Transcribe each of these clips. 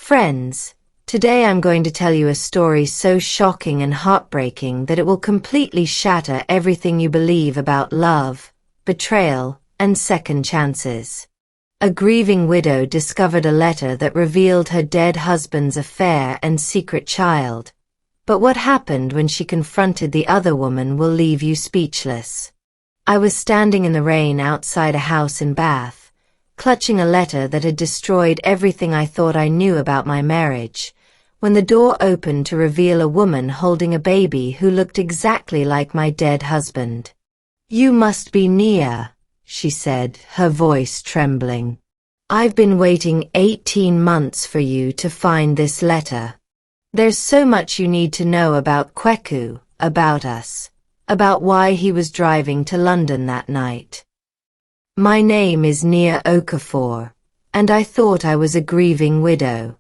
Friends, today I'm going to tell you a story so shocking and heartbreaking that it will completely shatter everything you believe about love, betrayal, and second chances. A grieving widow discovered a letter that revealed her dead husband's affair and secret child. But what happened when she confronted the other woman will leave you speechless. I was standing in the rain outside a house in Bath, clutching a letter that had destroyed everything I thought I knew about my marriage, when the door opened to reveal a woman holding a baby who looked exactly like my dead husband. "You must be Nia," she said, her voice trembling. "I've been waiting 18 months for you to find this letter. There's so much you need to know about Kweku, about us, about why he was driving to London that night. My name is Nia Okafor, and I thought I was a grieving widow.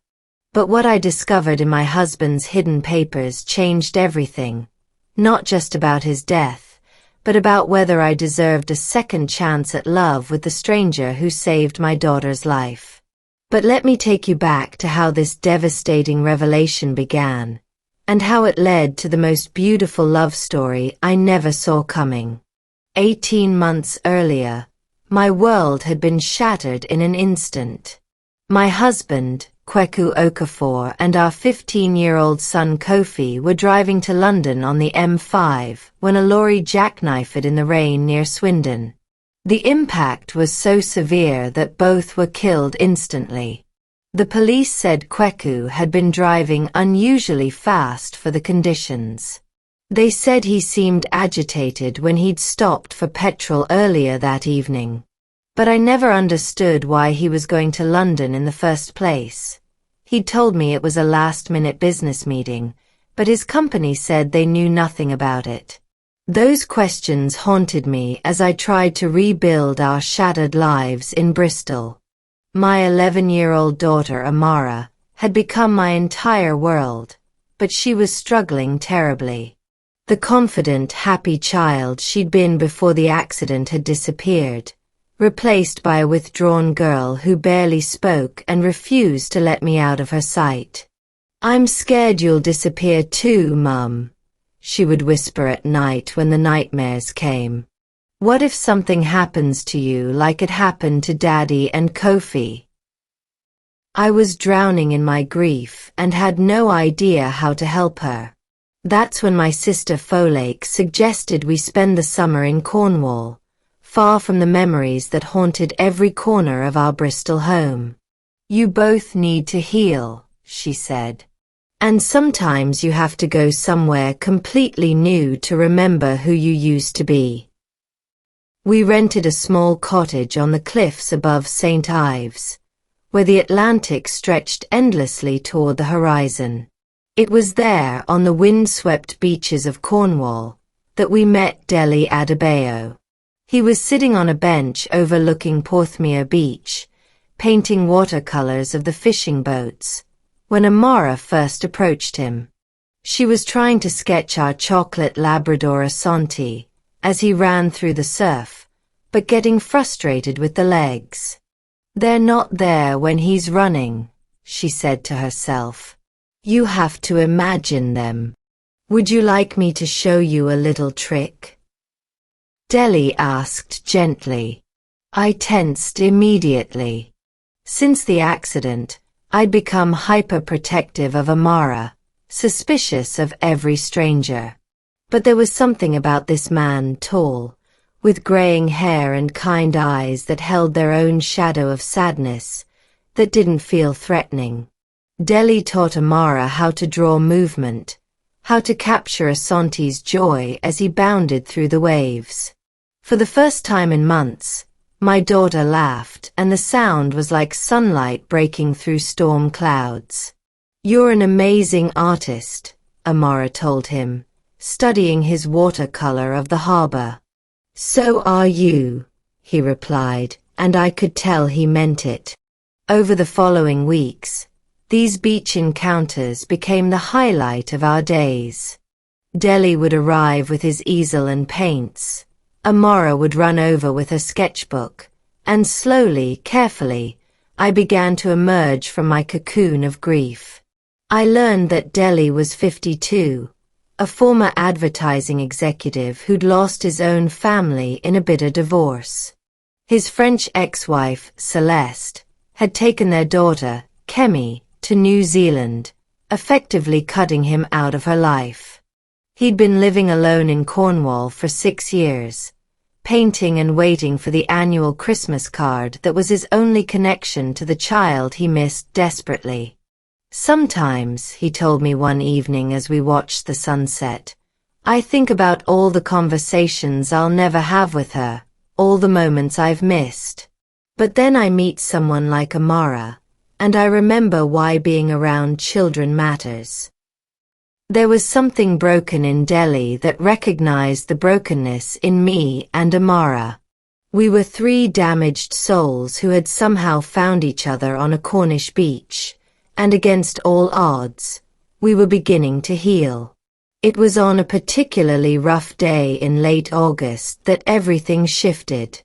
But what I discovered in my husband's hidden papers changed everything, not just about his death, but about whether I deserved a second chance at love with the stranger who saved my daughter's life. But let me take you back to how this devastating revelation began, and how it led to the most beautiful love story I never saw coming. 18 months earlier, my world had been shattered in an instant. My husband, Kweku Okafor, and our 15-year-old son Kofi were driving to London on the M5 when a lorry jackknifed in the rain near Swindon. The impact was so severe that both were killed instantly. The police said Kweku had been driving unusually fast for the conditions. They said he seemed agitated when he'd stopped for petrol earlier that evening. But I never understood why he was going to London in the first place. He'd told me it was a last-minute business meeting, but his company said they knew nothing about it. Those questions haunted me as I tried to rebuild our shattered lives in Bristol. My 11-year-old daughter, Amara, had become my entire world, but she was struggling terribly. The confident, happy child she'd been before the accident had disappeared, replaced by a withdrawn girl who barely spoke and refused to let me out of her sight. "I'm scared you'll disappear too, Mum," she would whisper at night when the nightmares came. "What if something happens to you like it happened to Daddy and Kofi?" I was drowning in my grief and had no idea how to help her. That's when my sister Folake suggested we spend the summer in Cornwall, far from the memories that haunted every corner of our Bristol home. "You both need to heal," she said. "And sometimes you have to go somewhere completely new to remember who you used to be." We rented a small cottage on the cliffs above St. Ives, where the Atlantic stretched endlessly toward the horizon. It was there, on the wind-swept beaches of Cornwall, that we met Deli Adebayo. He was sitting on a bench overlooking Porthmeor Beach, painting watercolors of the fishing boats, when Amara first approached him. She was trying to sketch our chocolate Labrador Asante as he ran through the surf, but getting frustrated with the legs. "They're not there when he's running," she said to herself. "You have to imagine them. Would you like me to show you a little trick?" Deli asked gently. I tensed immediately. Since the accident, I'd become hyper-protective of Amara, suspicious of every stranger. But there was something about this man, tall, with graying hair and kind eyes that held their own shadow of sadness, that didn't feel threatening. Deli taught Amara how to draw movement, how to capture Asante's joy as he bounded through the waves. For the first time in months, my daughter laughed, and the sound was like sunlight breaking through storm clouds. "You're an amazing artist," Amara told him, studying his watercolor of the harbor. "So are you," he replied, and I could tell he meant it. Over the following weeks, these beach encounters became the highlight of our days. Deli would arrive with his easel and paints. Amara would run over with her sketchbook, and slowly, carefully, I began to emerge from my cocoon of grief. I learned that Deli was 52, a former advertising executive who'd lost his own family in a bitter divorce. His French ex-wife, Celeste, had taken their daughter, Kemi, to New Zealand, effectively cutting him out of her life. He'd been living alone in Cornwall for 6 years, painting and waiting for the annual Christmas card that was his only connection to the child he missed desperately. Sometimes, he told me one evening as we watched the sunset, I think about all the conversations I'll never have with her, all the moments I've missed. But then I meet someone like Amara, and I remember why being around children matters. There was something broken in Deli that recognized the brokenness in me and Amara. We were 3 damaged souls who had somehow found each other on a Cornish beach, and against all odds, we were beginning to heal. It was on a particularly rough day in late August that everything shifted.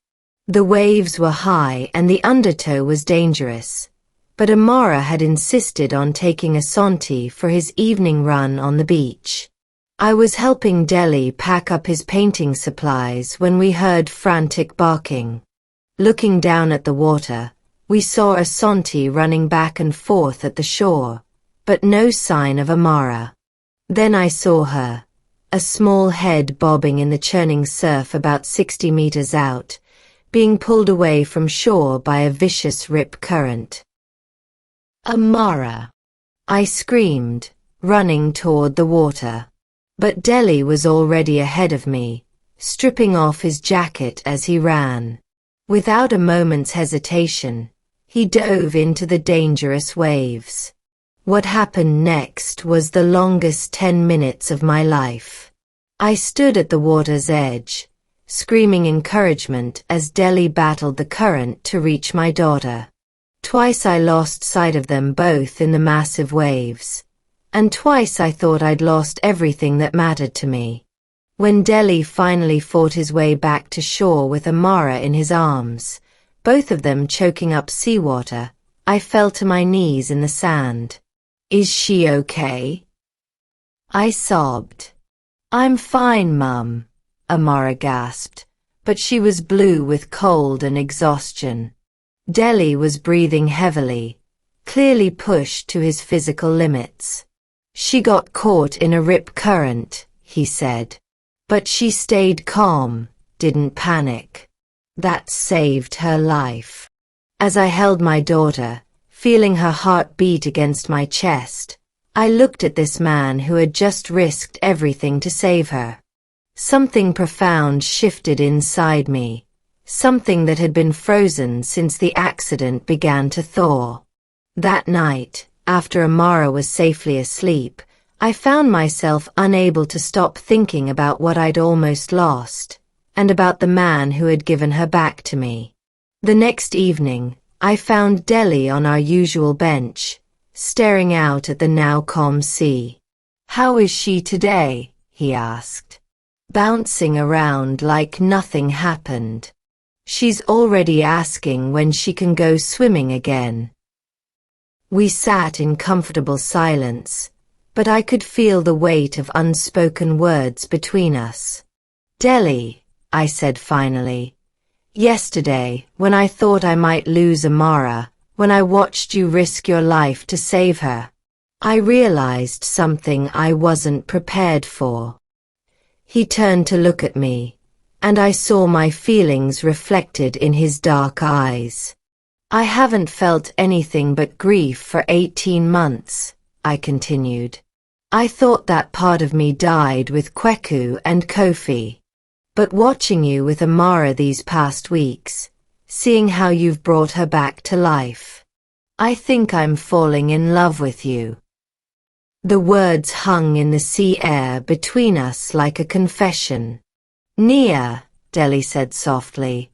The waves were high and the undertow was dangerous, but Amara had insisted on taking Asante for his evening run on the beach. I was helping Deli pack up his painting supplies when we heard frantic barking. Looking down at the water, we saw Asante running back and forth at the shore, but no sign of Amara. Then I saw her, a small head bobbing in the churning surf about 60 meters out, being pulled away from shore by a vicious rip current. Amara! I screamed, running toward the water. But Deli was already ahead of me, stripping off his jacket as he ran. Without a moment's hesitation, he dove into the dangerous waves. What happened next was the longest 10 minutes of my life. I stood at the water's edge, screaming encouragement as Deli battled the current to reach my daughter. Twice I lost sight of them both in the massive waves, and twice I thought I'd lost everything that mattered to me. When Deli finally fought his way back to shore with Amara in his arms, both of them choking up seawater, I fell to my knees in the sand. "Is she okay?" I sobbed. "I'm fine, Mum," Amara gasped, but she was blue with cold and exhaustion. Deli was breathing heavily, clearly pushed to his physical limits. "She got caught in a rip current," he said. "But she stayed calm, didn't panic. That saved her life." As I held my daughter, feeling her heart beat against my chest, I looked at this man who had just risked everything to save her. Something profound shifted inside me. Something that had been frozen since the accident began to thaw. That night, after Amara was safely asleep, I found myself unable to stop thinking about what I'd almost lost, and about the man who had given her back to me. The next evening, I found Deli on our usual bench, staring out at the now calm sea. "How is she today?" he asked. "Bouncing around like nothing happened. She's already asking when she can go swimming again." We sat in comfortable silence, but I could feel the weight of unspoken words between us. "Deli," I said finally, "yesterday, when I thought I might lose Amara, when I watched you risk your life to save her, I realized something I wasn't prepared for." He turned to look at me, and I saw my feelings reflected in his dark eyes. "I haven't felt anything but grief for 18 months, I continued. "I thought that part of me died with Kweku and Kofi. But watching you with Amara these past weeks, seeing how you've brought her back to life, I think I'm falling in love with you." The words hung in the sea air between us like a confession. "Nia," Deli said softly,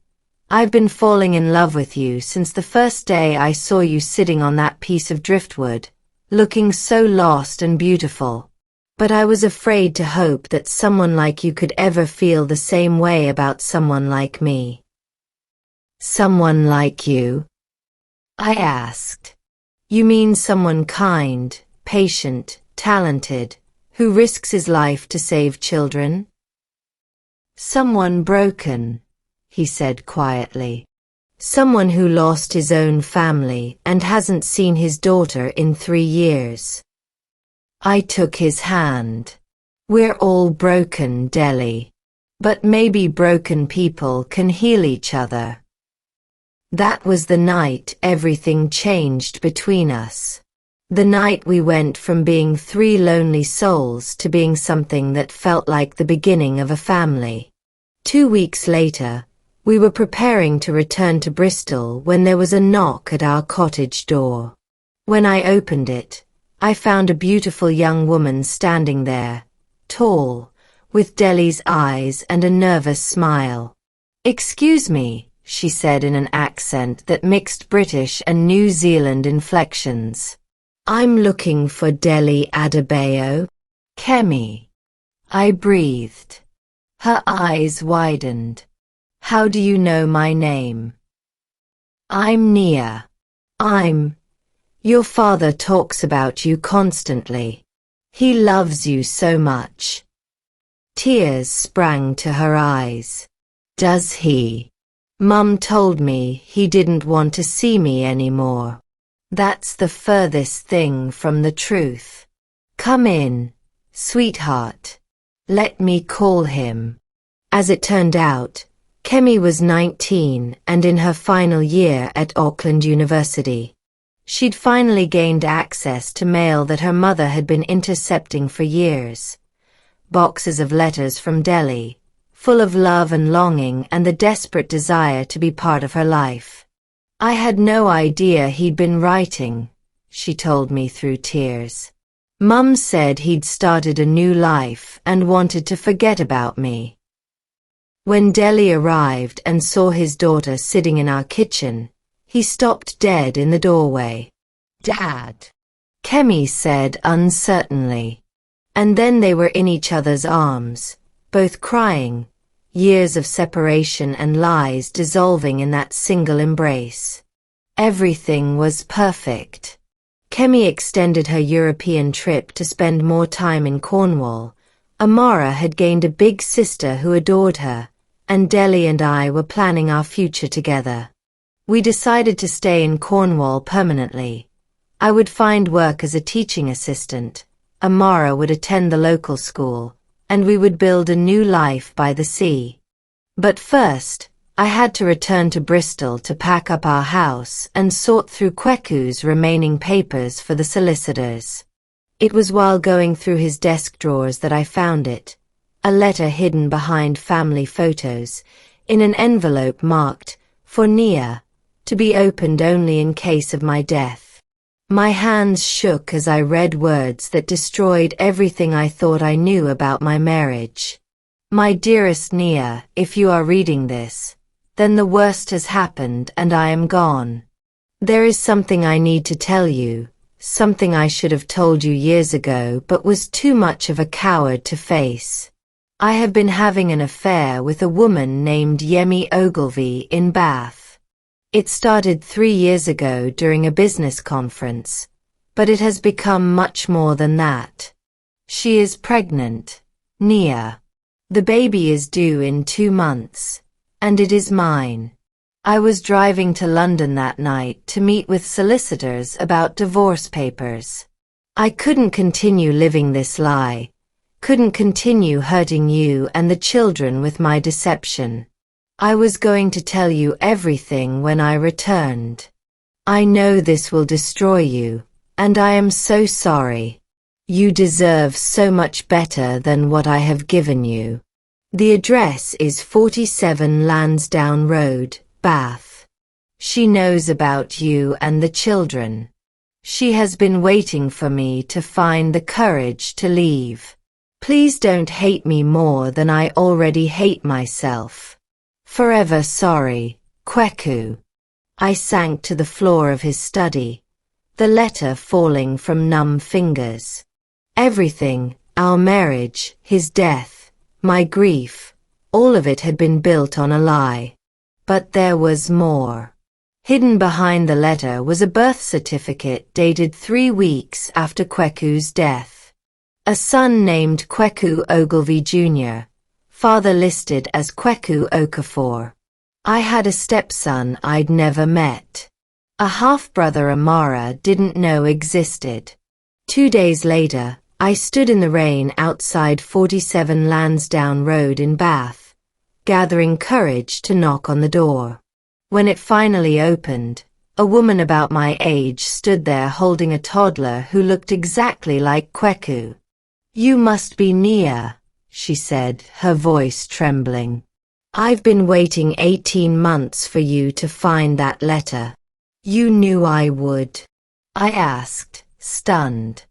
"I've been falling in love with you since the first day I saw you sitting on that piece of driftwood, looking so lost and beautiful. But I was afraid to hope that someone like you could ever feel the same way about someone like me." "Someone like you?" I asked. You mean someone kind, patient, talented, who risks his life to save children? Someone broken, he said quietly. Someone who lost his own family and hasn't seen his daughter in 3 years. I took his hand. We're all broken, Deli. But maybe broken people can heal each other. That was the night everything changed between us. The night we went from being 3 lonely souls to being something that felt like the beginning of a family. 2 weeks later, we were preparing to return to Bristol when there was a knock at our cottage door. When I opened it, I found a beautiful young woman standing there, tall, with Deli's eyes and a nervous smile. "Excuse me," she said in an accent that mixed British and New Zealand inflections. "I'm looking for Deli Adebayo." "Kemi." I breathed. Her eyes widened. "How do you know my name?" "I'm Nia. Your father talks about you constantly. He loves you so much." Tears sprang to her eyes. "Does he? Mum told me he didn't want to see me anymore." "That's the furthest thing from the truth. Come in, sweetheart. Let me call him." As it turned out, Kemi was 19 and in her final year at Auckland University. She'd finally gained access to mail that her mother had been intercepting for years. Boxes of letters from Deli, full of love and longing and the desperate desire to be part of her life. "I had no idea he'd been writing," she told me through tears. "Mum said he'd started a new life and wanted to forget about me." When Deli arrived and saw his daughter sitting in our kitchen, he stopped dead in the doorway. "Dad," Kemi said uncertainly. And then they were in each other's arms, both crying, years of separation and lies dissolving in that single embrace. Everything was perfect. Kemi extended her European trip to spend more time in Cornwall. Amara had gained a big sister who adored her, and Deli and I were planning our future together. We decided to stay in Cornwall permanently. I would find work as a teaching assistant. Amara would attend the local school, and we would build a new life by the sea. But first, I had to return to Bristol to pack up our house and sort through Kweku's remaining papers for the solicitors. It was while going through his desk drawers that I found it, a letter hidden behind family photos, in an envelope marked, "For Nia, to be opened only in case of my death." My hands shook as I read words that destroyed everything I thought I knew about my marriage. "My dearest Nia, if you are reading this, then the worst has happened and I am gone. There is something I need to tell you, something I should have told you years ago but was too much of a coward to face. I have been having an affair with a woman named Yemi Ogilvy in Bath. It started 3 years ago during a business conference, but it has become much more than that. She is pregnant, Nia. The baby is due in 2 months, and it is mine. I was driving to London that night to meet with solicitors about divorce papers. I couldn't continue living this lie, couldn't continue hurting you and the children with my deception. I was going to tell you everything when I returned. I know this will destroy you, and I am so sorry. You deserve so much better than what I have given you. The address is 47 Lansdowne Road, Bath. She knows about you and the children. She has been waiting for me to find the courage to leave. Please don't hate me more than I already hate myself. Forever sorry, Kweku." I sank to the floor of his study, the letter falling from numb fingers. Everything, our marriage, his death, my grief, all of it had been built on a lie. But there was more. Hidden behind the letter was a birth certificate dated 3 weeks after Kweku's death. A son named Kweku Ogilvy Jr., father listed as Kweku Okafor. I had a stepson I'd never met. A half-brother Amara didn't know existed. 2 days later, I stood in the rain outside 47 Lansdowne Road in Bath, gathering courage to knock on the door. When it finally opened, a woman about my age stood there holding a toddler who looked exactly like Kweku. "You must be Nia," she said, her voice trembling. "I've been waiting 18 months for you to find that letter." "You knew I would?" I asked, stunned.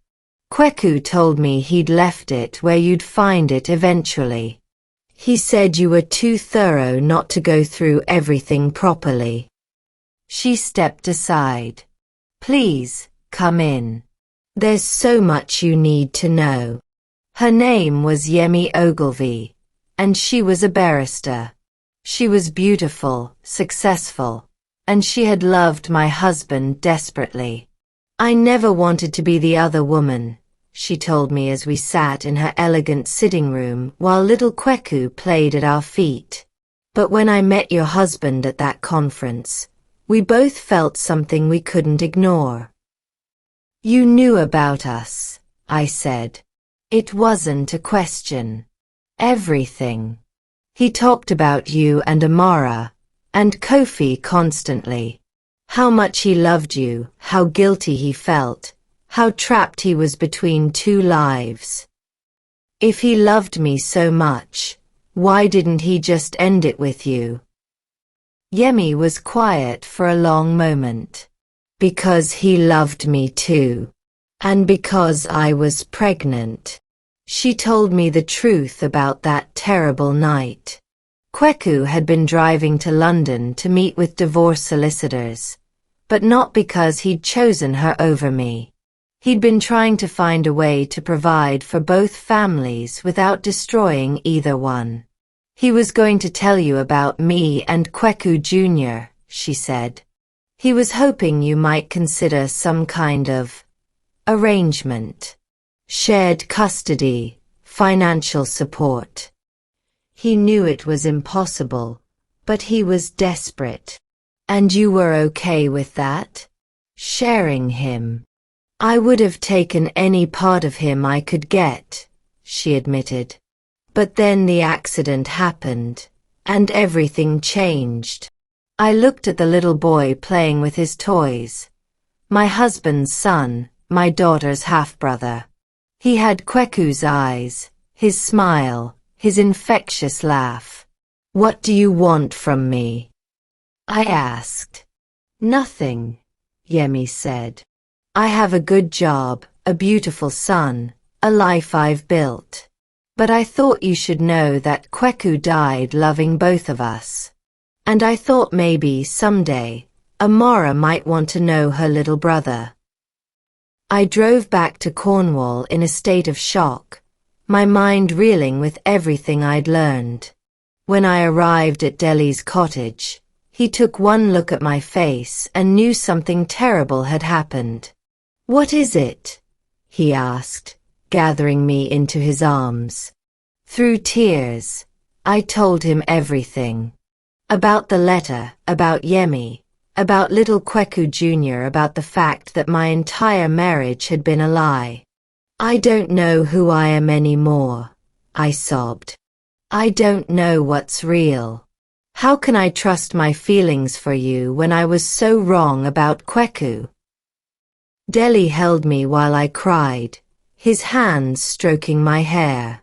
"Kweku told me he'd left it where you'd find it eventually. He said you were too thorough not to go through everything properly." She stepped aside. "Please, come in. There's so much you need to know." Her name was Yemi Ogilvy, and she was a barrister. She was beautiful, successful, and she had loved my husband desperately. "I never wanted to be the other woman," she told me as we sat in her elegant sitting room while little Kweku played at our feet. "But when I met your husband at that conference, we both felt something we couldn't ignore." "You knew about us," I said. "It wasn't a question. Everything. He talked about you and Amara, and Kofi constantly. How much he loved you, how guilty he felt, how trapped he was between 2 lives. If he loved me so much, why didn't he just end it with you?" Yemi was quiet for a long moment. "Because he loved me too. And because I was pregnant." She told me the truth about that terrible night. Kweku had been driving to London to meet with divorce solicitors, but not because he'd chosen her over me. He'd been trying to find a way to provide for both families without destroying either one. "He was going to tell you about me and Kweku Jr., she said. "He was hoping you might consider some kind of arrangement. Shared custody, financial support." He knew it was impossible, but he was desperate. "And you were okay with that? Sharing him?" "I would have taken any part of him I could get," she admitted. "But then the accident happened, and everything changed." I looked at the little boy playing with his toys. My husband's son, my daughter's half-brother. He had Kweku's eyes, his smile, his infectious laugh. "What do you want from me?" I asked. "Nothing," Yemi said. "I have a good job, a beautiful son, a life I've built. But I thought you should know that Kweku died loving both of us. And I thought maybe someday, Amara might want to know her little brother." I drove back to Cornwall in a state of shock, my mind reeling with everything I'd learned. When I arrived at Delhi's cottage, he took one look at my face and knew something terrible had happened. "What is it?" he asked, gathering me into his arms. Through tears, I told him everything. About the letter, about Yemi, about little Kweku Jr., about the fact that my entire marriage had been a lie. "I don't know who I am anymore," I sobbed. "I don't know what's real. How can I trust my feelings for you when I was so wrong about Kweku?" Delhi held me while I cried, his hands stroking my hair.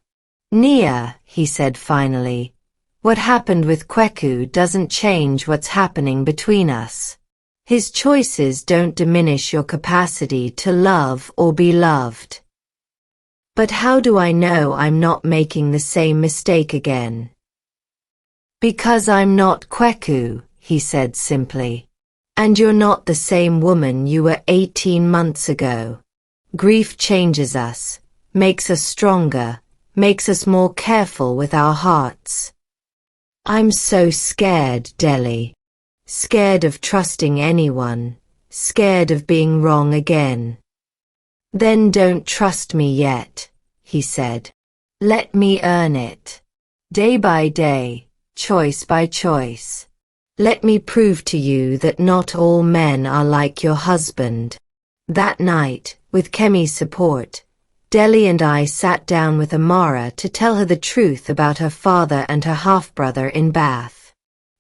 "Nia," he said finally, "what happened with Kweku doesn't change what's happening between us. His choices don't diminish your capacity to love or be loved." "But how do I know I'm not making the same mistake again?" "Because I'm not Kweku," he said simply. "And you're not the same woman you were 18 months ago. Grief changes us, makes us stronger, makes us more careful with our hearts." "I'm so scared, Delhi." Scared of trusting anyone, scared of being wrong again. Then don't trust me yet, he said. Let me earn it. Day by day, choice by choice. Let me prove to you that not all men are like your husband. That night, with Kemi's support, Deli and I sat down with Amara to tell her the truth about her father and her half-brother in Bath.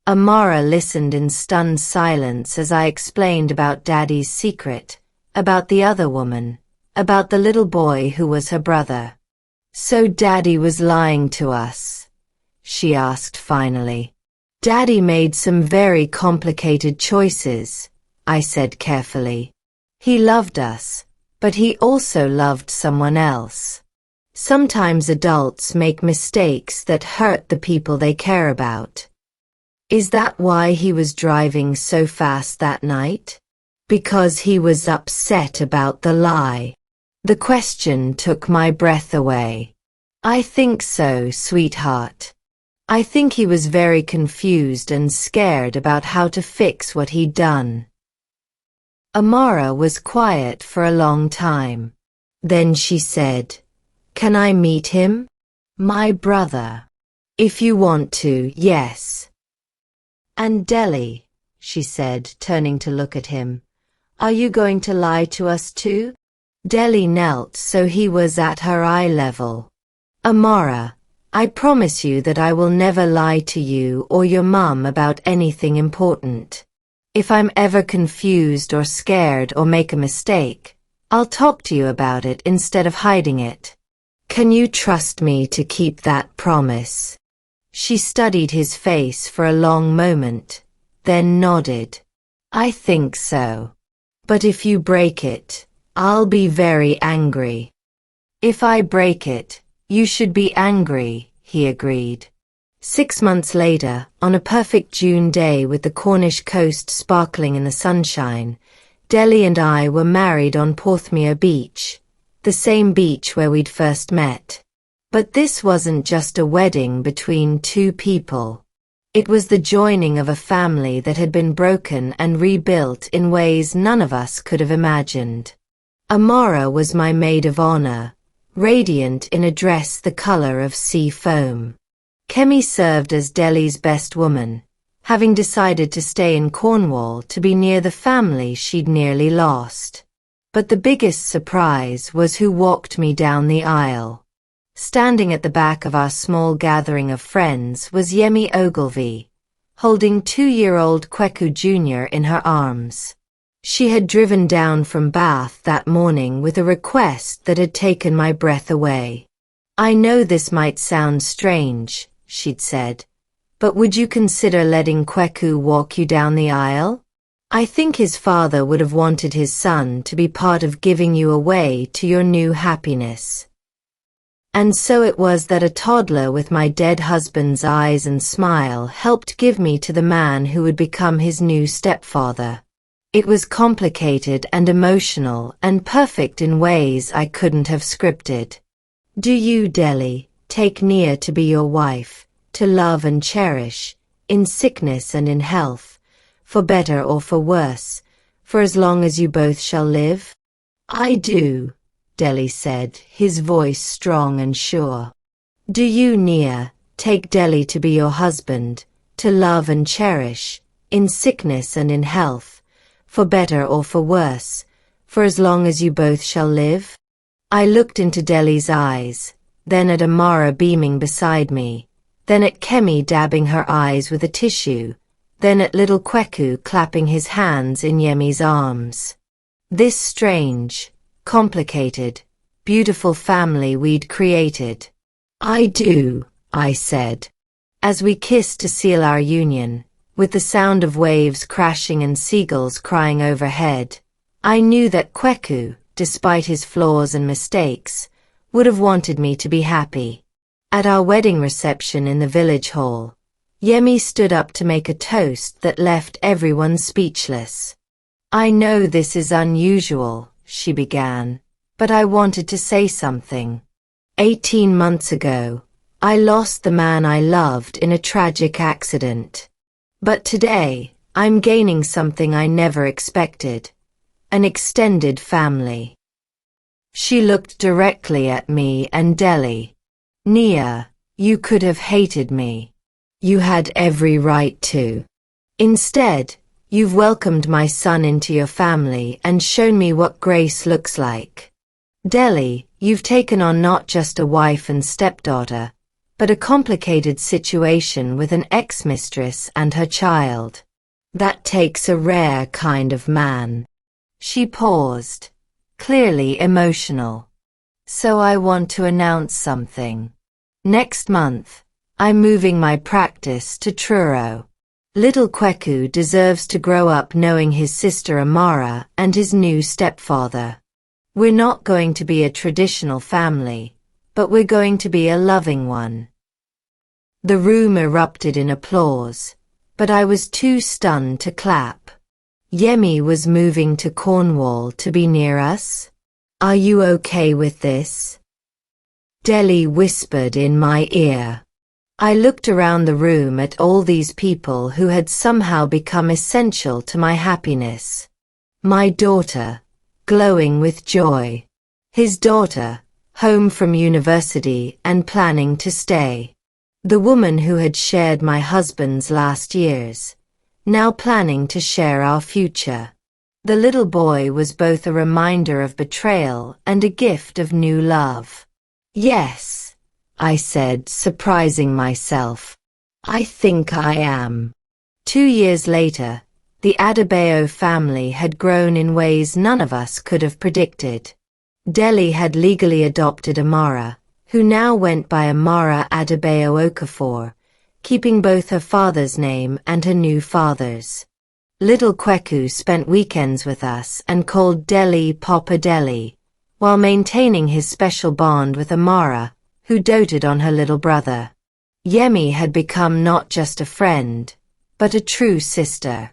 Amara listened in stunned silence as I explained about Daddy's secret, about the other woman, about the little boy who was her brother. So Daddy was lying to us? She asked finally. Daddy made some very complicated choices, I said carefully. He loved us, but he also loved someone else. Sometimes adults make mistakes that hurt the people they care about. Is that why he was driving so fast that night? Because he was upset about the lie. The question took my breath away. I think so, sweetheart. I think he was very confused and scared about how to fix what he'd done. Amara was quiet for a long time. Then she said, Can I meet him? My brother. If you want to, yes. And Deli, she said, turning to look at him, are you going to lie to us too? Deli knelt so he was at her eye level. Amara, I promise you that I will never lie to you or your mum about anything important. If I'm ever confused or scared or make a mistake, I'll talk to you about it instead of hiding it. Can you trust me to keep that promise? She studied his face for a long moment, then nodded. I think so. But if you break it, I'll be very angry. If I break it, you should be angry, he agreed. 6 months later, on a perfect June day with the Cornish coast sparkling in the sunshine, Deli and I were married on Porthmeor Beach, the same beach where we'd first met. But this wasn't just a wedding between two people. It was the joining of a family that had been broken and rebuilt in ways none of us could have imagined. Amara was my maid of honor, radiant in a dress the color of sea foam. Kemi served as Deli's best woman, having decided to stay in Cornwall to be near the family she'd nearly lost. But the biggest surprise was who walked me down the aisle. Standing at the back of our small gathering of friends was Yemi Ogilvy, holding 2-year-old Kweku Jr. in her arms. She had driven down from Bath that morning with a request that had taken my breath away. I know this might sound strange, she'd said, but would you consider letting Kweku walk you down the aisle? I think his father would have wanted his son to be part of giving you away to your new happiness. And so it was that a toddler with my dead husband's eyes and smile helped give me to the man who would become his new stepfather. It was complicated and emotional and perfect in ways I couldn't have scripted. Do you, Deli, take Nia to be your wife, to love and cherish, in sickness and in health, for better or for worse, for as long as you both shall live? I do, Deli said, his voice strong and sure. Do you, Nia, take Deli to be your husband, to love and cherish, in sickness and in health, for better or for worse, for as long as you both shall live? I looked into Deli's eyes, then at Amara beaming beside me, then at Kemi dabbing her eyes with a tissue, then at little Kweku clapping his hands in Yemi's arms. This strange, complicated, beautiful family we'd created. I do, I said. As we kissed to seal our union, with the sound of waves crashing and seagulls crying overhead, I knew that Kweku, despite his flaws and mistakes, would have wanted me to be happy. At our wedding reception in the village hall, Yemi stood up to make a toast that left everyone speechless. I know this is unusual, she began, but I wanted to say something. 18 months ago, I lost the man I loved in a tragic accident. But today, I'm gaining something I never expected. An extended family. She looked directly at me and Delhi. Nia, you could have hated me. You had every right to. Instead, you've welcomed my son into your family and shown me what grace looks like. Delhi, you've taken on not just a wife and stepdaughter, but a complicated situation with an ex-mistress and her child. That takes a rare kind of man. She paused, clearly emotional. So I want to announce something. Next month, I'm moving my practice to Truro. Little Kweku deserves to grow up knowing his sister Amara and his new stepfather. We're not going to be a traditional family, but we're going to be a loving one. The room erupted in applause, but I was too stunned to clap. Yemi was moving to Cornwall to be near us. Are you okay with this? Delhi whispered in my ear. I looked around the room at all these people who had somehow become essential to my happiness. My daughter, glowing with joy. His daughter, home from university and planning to stay. The woman who had shared my husband's last years, now planning to share our future. The little boy was both a reminder of betrayal and a gift of new love. Yes, I said, surprising myself. I think I am. 2 years later, the Adebayo family had grown in ways none of us could have predicted. Delhi had legally adopted Amara, who now went by Amara Adebayo Okafor, keeping both her father's name and her new father's. Little Kweku spent weekends with us and called Delhi Papa Delhi, while maintaining his special bond with Amara, who doted on her little brother. Yemi had become not just a friend, but a true sister.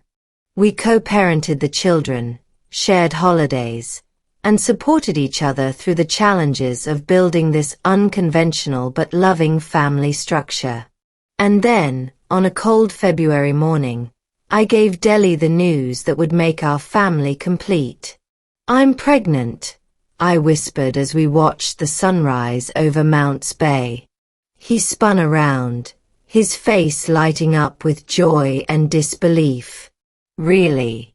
We co-parented the children, shared holidays, and supported each other through the challenges of building this unconventional but loving family structure. And then, on a cold February morning, I gave Delhi the news that would make our family complete. I'm pregnant, I whispered as we watched the sunrise over Mounts Bay. He spun around, his face lighting up with joy and disbelief. Really?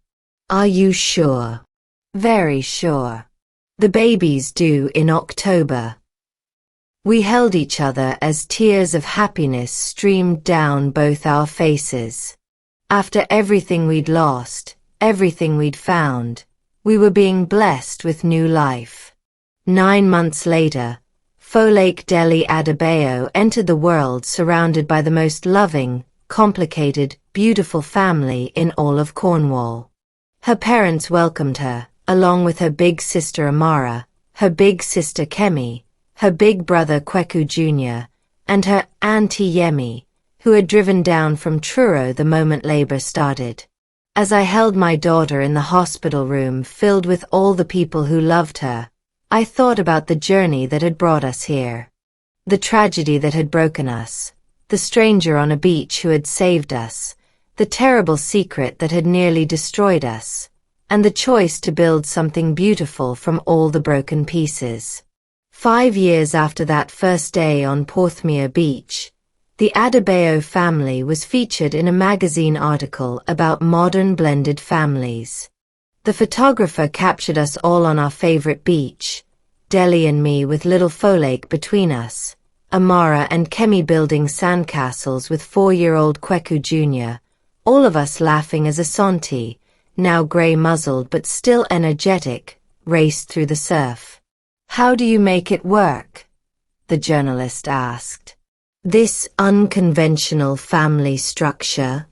Are you sure? Very sure. The baby's due in October. We held each other as tears of happiness streamed down both our faces. After everything we'd lost, everything we'd found, we were being blessed with new life. 9 months later, Folake Delhi Adebayo entered the world surrounded by the most loving, complicated, beautiful family in all of Cornwall. Her parents welcomed her, along with her big sister Amara, her big sister Kemi, her big brother Kweku Jr., and her auntie Yemi, who had driven down from Truro the moment labor started. As I held my daughter in the hospital room filled with all the people who loved her, I thought about the journey that had brought us here. The tragedy that had broken us, the stranger on a beach who had saved us, the terrible secret that had nearly destroyed us, and the choice to build something beautiful from all the broken pieces. 5 years after that first day on Porthmeor Beach, the Adebayo family was featured in a magazine article about modern blended families. The photographer captured us all on our favorite beach, Delhi and me with little Folake between us, Amara and Kemi building sandcastles with 4-year-old Kweku Jr., all of us laughing as Asante, now grey-muzzled but still energetic, raced through the surf. How do you make it work? The journalist asked. This unconventional family structure?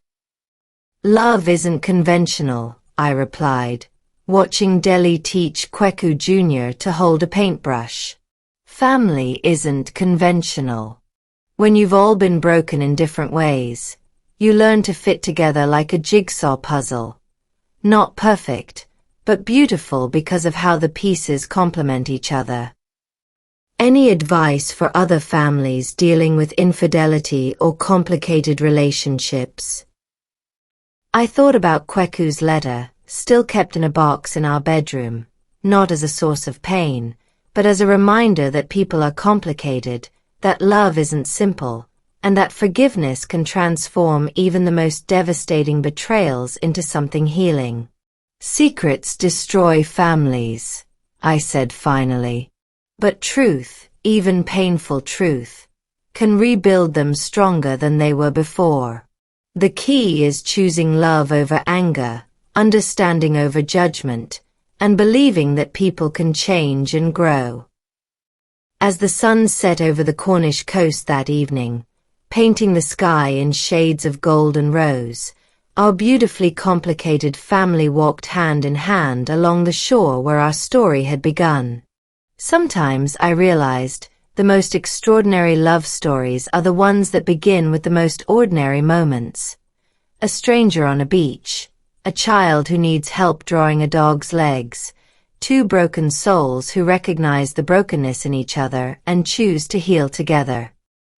Love isn't conventional, I replied, watching Delhi teach Kweku Jr. to hold a paintbrush. Family isn't conventional. When you've all been broken in different ways, you learn to fit together like a jigsaw puzzle. Not perfect, but beautiful because of how the pieces complement each other. Any advice for other families dealing with infidelity or complicated relationships? I thought about Kweku's letter, still kept in a box in our bedroom, not as a source of pain, but as a reminder that people are complicated, that love isn't simple, and that forgiveness can transform even the most devastating betrayals into something healing. Secrets destroy families, I said finally. But truth, even painful truth, can rebuild them stronger than they were before. The key is choosing love over anger, understanding over judgment, and believing that people can change and grow. As the sun set over the Cornish coast that evening, painting the sky in shades of gold and rose, our beautifully complicated family walked hand in hand along the shore where our story had begun. Sometimes I realized the most extraordinary love stories are the ones that begin with the most ordinary moments. A stranger on a beach, a child who needs help drawing a dog's legs, two broken souls who recognize the brokenness in each other and choose to heal together.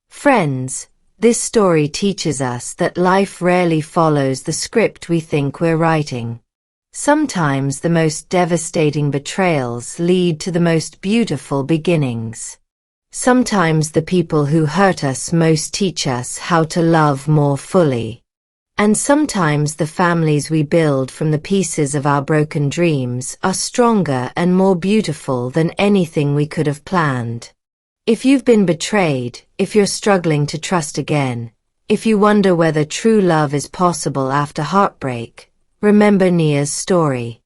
Friends, this story teaches us that life rarely follows the script we think we're writing. Sometimes the most devastating betrayals lead to the most beautiful beginnings. Sometimes the people who hurt us most teach us how to love more fully. And sometimes the families we build from the pieces of our broken dreams are stronger and more beautiful than anything we could have planned. If you've been betrayed, if you're struggling to trust again, if you wonder whether true love is possible after heartbreak, remember Nia's story.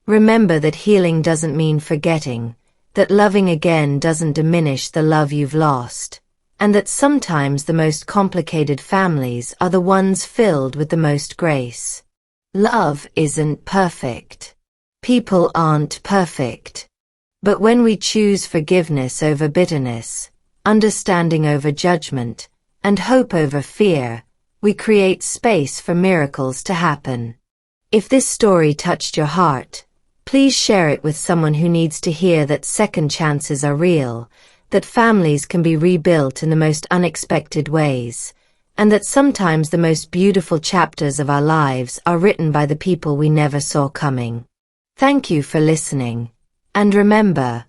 Remember that healing doesn't mean forgetting, that loving again doesn't diminish the love you've lost, and that sometimes the most complicated families are the ones filled with the most grace. Love isn't perfect. People aren't perfect. But when we choose forgiveness over bitterness, understanding over judgment, and hope over fear, we create space for miracles to happen. If this story touched your heart, please share it with someone who needs to hear that second chances are real, that families can be rebuilt in the most unexpected ways, and that sometimes the most beautiful chapters of our lives are written by the people we never saw coming. Thank you for listening. And remember,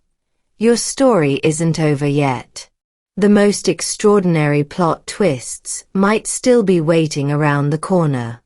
your story isn't over yet. The most extraordinary plot twists might still be waiting around the corner.